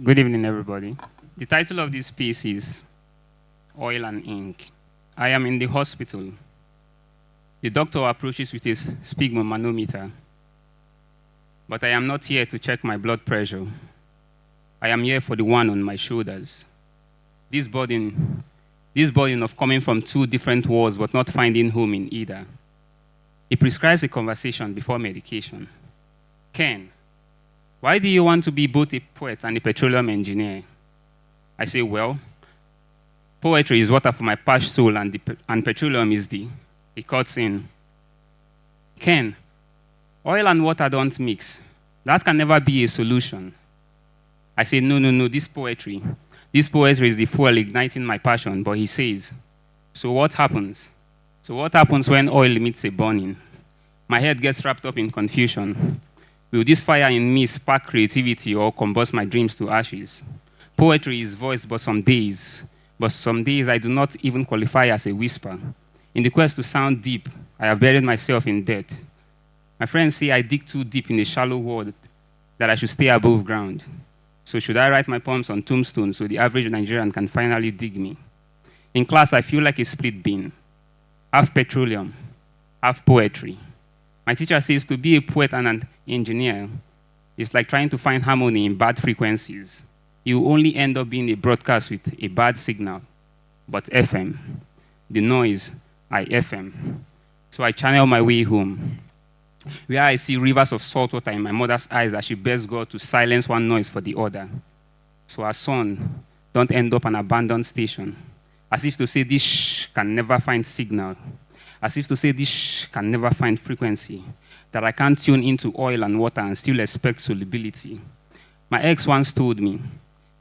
Good evening, everybody. The title of this piece is Oil and Ink. I am in the hospital. The doctor approaches with his sphygmomanometer, but I am not here to check my blood pressure. I am here for the one on my shoulders. This burden of coming from two different worlds but not finding home in either. He prescribes a conversation before medication. Ken, why do you want to be both a poet and a petroleum engineer? I say, well, poetry is water for my parched soul and petroleum is the. He cuts in. Ken, oil and water don't mix. That can never be a solution. I say, no, this poetry is the fuel igniting my passion. But he says, so what happens? So what happens when oil meets a burning? My head gets wrapped up in confusion. Will this fire in me spark creativity or combust my dreams to ashes? Poetry is voice, but some days I do not even qualify as a whisper. In the quest to sound deep, I have buried myself in debt. My friends say I dig too deep in a shallow world, that I should stay above ground. So should I write my poems on tombstones so the average Nigerian can finally dig me? In class, I feel like a split bin. Half petroleum, half poetry. My teacher says to be a poet and an engineer is like trying to find harmony in bad frequencies. You only end up being a broadcast with a bad signal. But FM, the noise, I FM. So I channel my way home, where I see rivers of salt water in my mother's eyes as she begs God to silence one noise for the other. So her son don't end up an abandoned station, as if to say this shh can never find signal. As if to say this shh can never find frequency, that I can't tune into oil and water and still expect solubility. My ex once told me,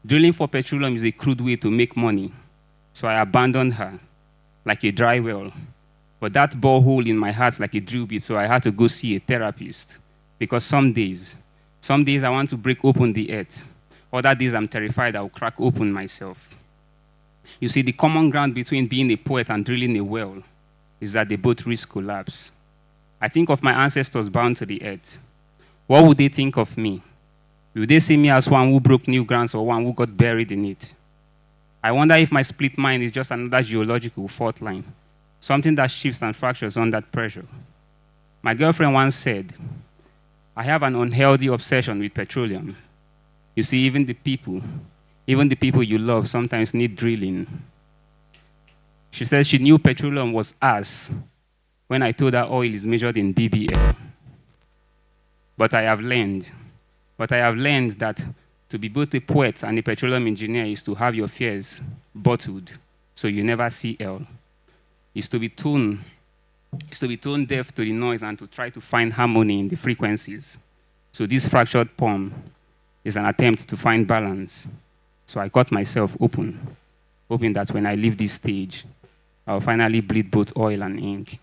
drilling for petroleum is a crude way to make money. So I abandoned her, like a dry well. But that borehole in my heart's like a drill bit, so I had to go see a therapist. Because some days I want to break open the earth. Other days I'm terrified I'll crack open myself. You see, the common ground between being a poet and drilling a well is that they both risk collapse. I think of my ancestors bound to the earth. What would they think of me? Will they see me as one who broke new grounds or one who got buried in it? I wonder if my split mind is just another geological fault line, something that shifts and fractures under pressure. My girlfriend once said, I have an unhealthy obsession with petroleum. You see, even the people you love sometimes need drilling. She said she knew petroleum was ass when I told her oil is measured in BBL. But I have learned that to be both a poet and a petroleum engineer is to have your fears bottled so you never see L. Is to be tone deaf to the noise and to try to find harmony in the frequencies. So this fractured poem is an attempt to find balance. So I cut myself open, hoping that when I leave this stage, I'll finally bleed both oil and ink.